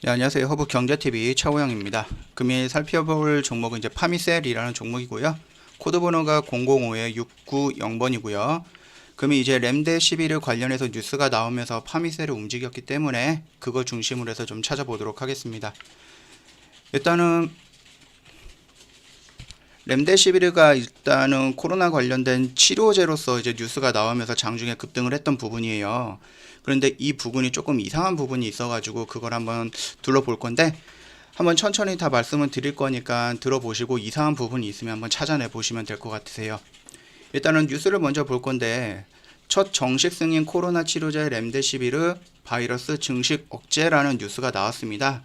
네, 안녕하세요. 허브경제TV 차호영입니다. 금일 살펴볼 종목은 이제 파미셀이라는 종목이고요. 코드 번호가 005-690번이고요. 금일 이제 램데시비를 관련해서 뉴스가 나오면서 파미셀을 움직였기 때문에 그거 중심으로 해서 좀 찾아보도록 하겠습니다. 일단은 램데시비르가 일단은 코로나 관련된 치료제로서 이제 뉴스가 나오면서 장중에 급등을 했던 부분이에요. 그런데 이 부분이 조금 이상한 부분이 있어가지고 그걸 한번 둘러볼 건데 한번 천천히 다 말씀을 드릴 거니까 들어보시고 이상한 부분이 있으면 한번 찾아내 보시면 될 것 같으세요. 일단은 뉴스를 먼저 볼 건데 첫 정식 승인 코로나 치료제 램데시비르 바이러스 증식 억제라는 뉴스가 나왔습니다.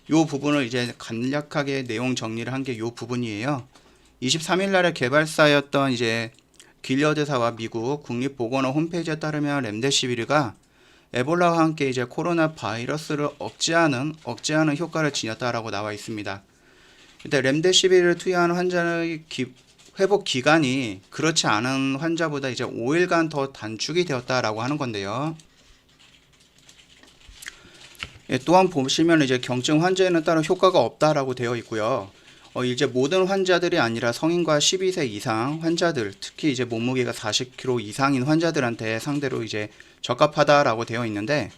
이 부분을 이제 간략하게 내용 정리를 한 게 이 부분이에요. 23일 날에 개발사였던 이제 길려드사와 미국 국립보건원 홈페이지에 따르면 램데시비르가 에볼라와 함께 이제 코로나 바이러스를 억제하는 효과를 지녔다라고 나와 있습니다. 일단 램데시비르를 투여한 환자의 회복 기간이 그렇지 않은 환자보다 이제 5일간 더 단축이 되었다라고 하는 건데요. 또한 보시면 이제 경증 환자에는 따로 효과가 없다라고 되어 있고요. 이제 모든 환자들이 아니라 성인과 12세 이상 환자들, 특히 이제 몸무게가 40kg 이상인 환자들한테 상대로 이제 적합하다라고 되어 있는데,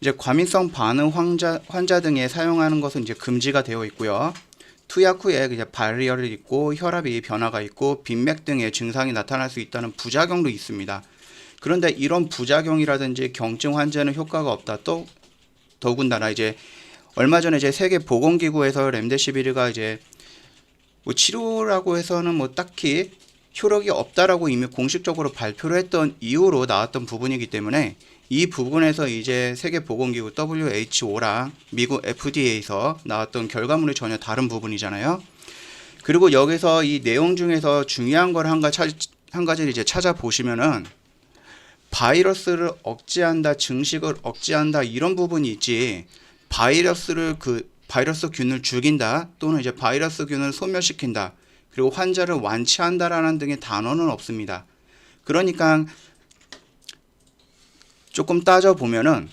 이제 과민성 반응 환자 등에 사용하는 것은 이제 금지가 되어 있고요. 투약 후에 이제 발열이 있고 혈압이 변화가 있고 빈맥 등의 증상이 나타날 수 있다는 부작용도 있습니다. 그런데 이런 부작용이라든지 경증 환자는 효과가 없다. 또 더군다나 이제 얼마 전에 이제 세계 보건기구에서 램데시비르가 이제 뭐 치료라고 해서는 뭐 딱히 효력이 없다라고 이미 공식적으로 발표를 했던 이유로 나왔던 부분이기 때문에 이 부분에서 이제 세계 보건기구 WHO랑 미국 FDA에서 나왔던 결과물이 전혀 다른 부분이잖아요. 그리고 여기서 이 내용 중에서 중요한 걸 한 가지를 이제 찾아보시면은 바이러스를 억제한다, 증식을 억제한다 이런 부분이 있지 바이러스균을 죽인다 또는 이제 바이러스균을 소멸시킨다 그리고 환자를 완치한다라는 등의 단어는 없습니다. 그러니까 조금 따져보면은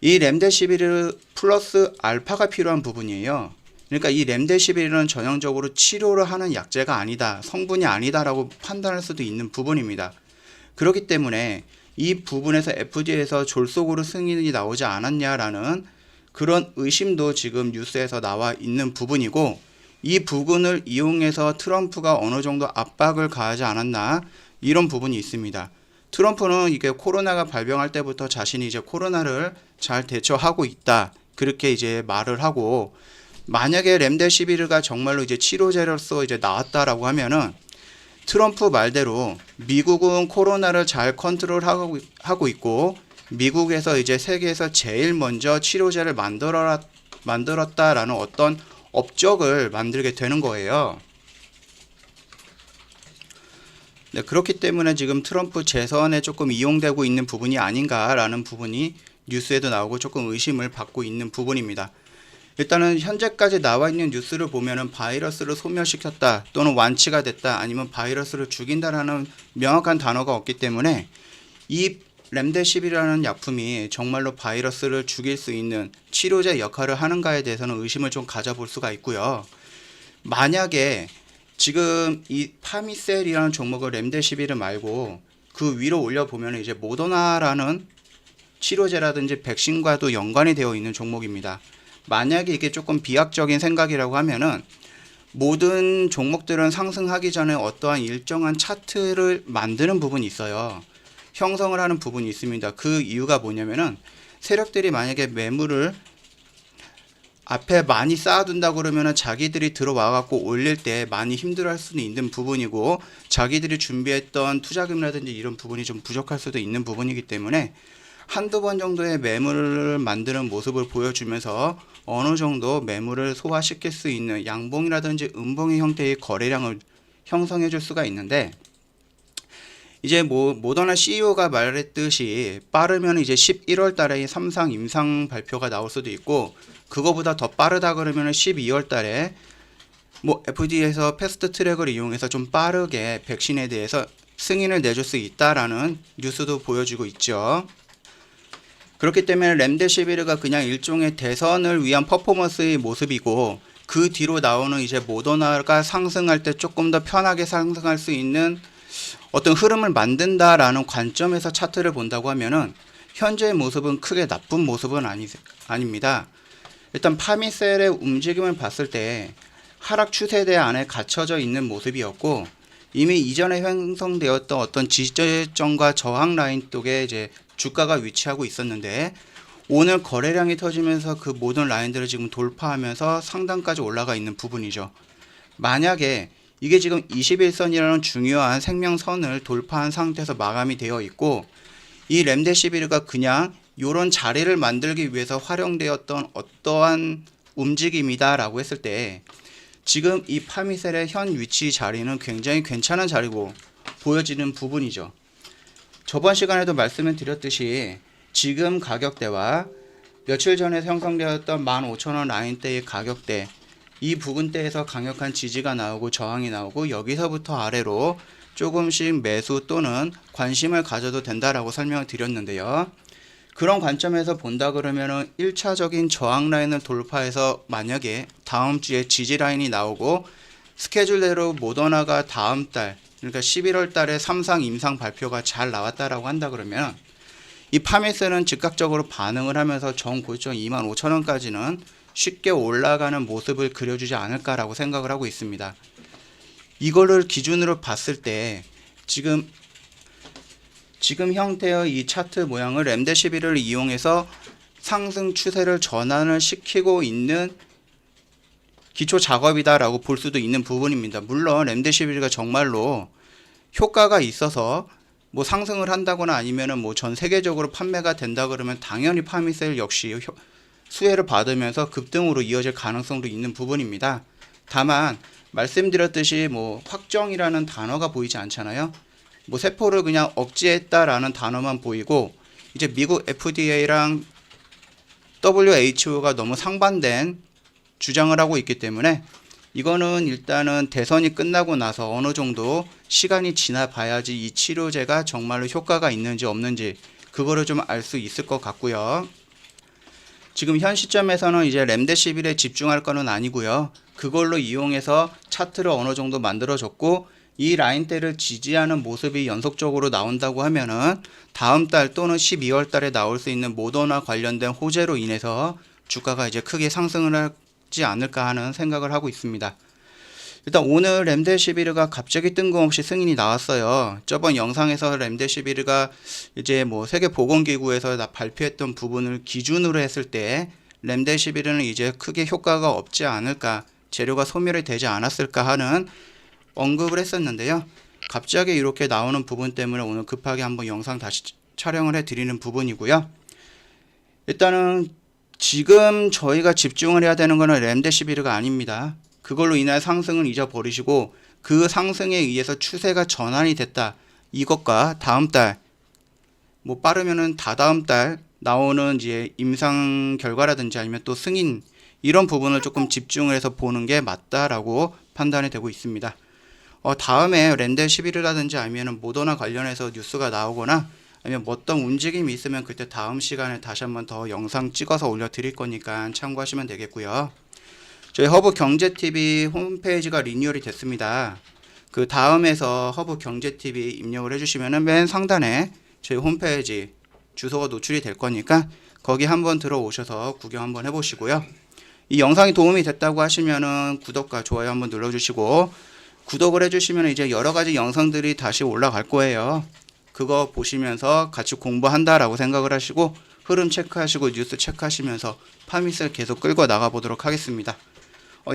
이 램데시비르 플러스 알파가 필요한 부분이에요. 그러니까 이 램데시비르는 전형적으로 치료를 하는 약제가 아니다, 성분이 아니다라고 판단할 수도 있는 부분입니다. 그렇기 때문에 이 부분에서 FDA에서 졸속으로 승인이 나오지 않았냐라는 그런 의심도 지금 뉴스에서 나와 있는 부분이고, 이 부분을 이용해서 트럼프가 어느 정도 압박을 가하지 않았나 이런 부분이 있습니다. 트럼프는 이게 코로나가 발병할 때부터 자신이 이제 코로나를 잘 대처하고 있다 그렇게 이제 말을 하고, 만약에 램데시비르가 정말로 이제 치료제로서 이제 나왔다라고 하면은 트럼프 말대로 미국은 코로나를 잘 컨트롤하고 있고 미국에서 이제 세계에서 제일 먼저 치료제를 만들었다라는 어떤 업적을 만들게 되는 거예요. 네, 그렇기 때문에 지금 트럼프 재선에 조금 이용되고 있는 부분이 아닌가라는 부분이 뉴스에도 나오고 조금 의심을 받고 있는 부분입니다. 일단은 현재까지 나와 있는 뉴스를 보면은 바이러스를 소멸시켰다 또는 완치가 됐다 아니면 바이러스를 죽인다라는 명확한 단어가 없기 때문에 이 램데시비르라는 약품이 정말로 바이러스를 죽일 수 있는 치료제 역할을 하는가에 대해서는 의심을 좀 가져볼 수가 있고요. 만약에 지금 이 파미셀이라는 종목을 램데시비르 말고 그 위로 올려보면 이제 모더나라는 치료제라든지 백신과도 연관이 되어 있는 종목입니다. 만약에 이게 조금 비약적인 생각이라고 하면은 모든 종목들은 상승하기 전에 어떠한 일정한 차트를 만드는 부분이 있어요. 형성을 하는 부분이 있습니다. 그 이유가 뭐냐면은 세력들이 만약에 매물을 앞에 많이 쌓아둔다 그러면은 자기들이 들어와 갖고 올릴 때 많이 힘들어할 수는 있는 부분이고, 자기들이 준비했던 투자금이라든지 이런 부분이 좀 부족할 수도 있는 부분이기 때문에 한두 번 정도의 매물을 만드는 모습을 보여주면서 어느 정도 매물을 소화시킬 수 있는 양봉이라든지 음봉의 형태의 거래량을 형성해 줄 수가 있는데, 이제 모더나 CEO가 말했듯이 빠르면 이제 11월 달에 3상 임상 발표가 나올 수도 있고, 그거보다 더 빠르다 그러면 12월 달에 FDA에서 패스트 트랙을 이용해서 좀 빠르게 백신에 대해서 승인을 내줄 수 있다라는 뉴스도 보여주고 있죠. 그렇기 때문에 램데시비르가 그냥 일종의 대선을 위한 퍼포먼스의 모습이고, 그 뒤로 나오는 이제 모더나가 상승할 때 조금 더 편하게 상승할 수 있는 어떤 흐름을 만든다라는 관점에서 차트를 본다고 하면은 현재의 모습은 크게 나쁜 모습은 아닙니다. 일단 파미셀의 움직임을 봤을 때 하락 추세대 안에 갇혀져 있는 모습이었고, 이미 이전에 형성되었던 어떤 지지점과 저항 라인 쪽에 이제 주가가 위치하고 있었는데, 오늘 거래량이 터지면서 그 모든 라인들을 지금 돌파하면서 상단까지 올라가 있는 부분이죠. 만약에 이게 지금 21선이라는 중요한 생명선을 돌파한 상태에서 마감이 되어 있고, 이 램데시비르가 그냥 이런 자리를 만들기 위해서 활용되었던 어떠한 움직임이다라고 했을 때, 지금 이 파미셀의 현 위치 자리는 굉장히 괜찮은 자리고 보여지는 부분이죠. 저번 시간에도 말씀을 드렸듯이 지금 가격대와 며칠 전에 형성되었던 15,000원 라인대의 가격대, 이 부분대에서 강력한 지지가 나오고 저항이 나오고, 여기서부터 아래로 조금씩 매수 또는 관심을 가져도 된다라고 설명을 드렸는데요. 그런 관점에서 본다 그러면은 1차적인 저항 라인을 돌파해서 만약에 다음 주에 지지 라인이 나오고, 스케줄대로 모더나가 다음 달, 그러니까 11월 달에 3상 임상 발표가 잘 나왔다라고 한다 그러면 이 파미셀은 즉각적으로 반응을 하면서 전 고점 25,000원까지는 쉽게 올라가는 모습을 그려주지 않을까라고 생각을 하고 있습니다. 이거를 기준으로 봤을 때 지금 형태의 이 차트 모양을 램데시비를 이용해서 상승 추세를 전환을 시키고 있는 기초 작업이다라고 볼 수도 있는 부분입니다. 물론 램데시비가 정말로 효과가 있어서 뭐 상승을 한다거나 아니면은 뭐 전 세계적으로 판매가 된다 그러면 당연히 파미셀 역시 수혜를 받으면서 급등으로 이어질 가능성도 있는 부분입니다. 다만 말씀드렸듯이 뭐 확정이라는 단어가 보이지 않잖아요. 뭐 세포를 그냥 억제했다라는 단어만 보이고, 이제 미국 FDA랑 WHO가 너무 상반된 주장을 하고 있기 때문에 이거는 일단은 대선이 끝나고 나서 어느 정도 시간이 지나 봐야지 이 치료제가 정말로 효과가 있는지 없는지 그거를 좀 알 수 있을 것 같고요. 지금 현 시점에서는 이제 램데시빌에 집중할 거는 아니고요. 그걸로 이용해서 차트를 어느 정도 만들어줬고, 이 라인대를 지지하는 모습이 연속적으로 나온다고 하면은 다음 달 또는 12월 달에 나올 수 있는 모더나 관련된 호재로 인해서 주가가 이제 크게 상승을 하지 않을까 하는 생각을 하고 있습니다. 일단 오늘 램데시비르가 갑자기 뜬금없이 승인이 나왔어요. 저번 영상에서 램데시비르가 이제 뭐 세계보건기구에서 발표했던 부분을 기준으로 했을 때 램데시비르는 이제 크게 효과가 없지 않을까, 재료가 소멸이 되지 않았을까 하는 언급을 했었는데요. 갑자기 이렇게 나오는 부분 때문에 오늘 급하게 한번 영상 다시 촬영을 해 드리는 부분이고요. 일단은 지금 저희가 집중을 해야 되는 거는 램데시비르가 아닙니다. 그걸로 인한 상승을 잊어버리시고, 그 상승에 의해서 추세가 전환이 됐다, 이것과 다음 달, 뭐 빠르면은 다다음 달 나오는 이제 임상 결과라든지 아니면 또 승인, 이런 부분을 조금 집중을 해서 보는 게 맞다라고 판단이 되고 있습니다. 다음에 램데시비르라든지 아니면 모더나 관련해서 뉴스가 나오거나 아니면 어떤 움직임이 있으면 그때 다음 시간에 다시 한번 더 영상 찍어서 올려 드릴 거니까 참고하시면 되겠고요. 저희 허브경제TV 홈페이지가 리뉴얼이 됐습니다. 그 다음에서 허브경제TV 입력을 해주시면은 맨 상단에 저희 홈페이지 주소가 노출이 될 거니까 거기 한번 들어오셔서 구경 한번 해보시고요. 이 영상이 도움이 됐다고 하시면은 구독과 좋아요 한번 눌러주시고, 구독을 해주시면 이제 여러가지 영상들이 다시 올라갈 거예요. 그거 보시면서 같이 공부한다라고 생각을 하시고 흐름 체크하시고 뉴스 체크하시면서 파미셀 계속 끌고 나가 보도록 하겠습니다.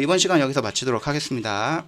이번 시간 여기서 마치도록 하겠습니다.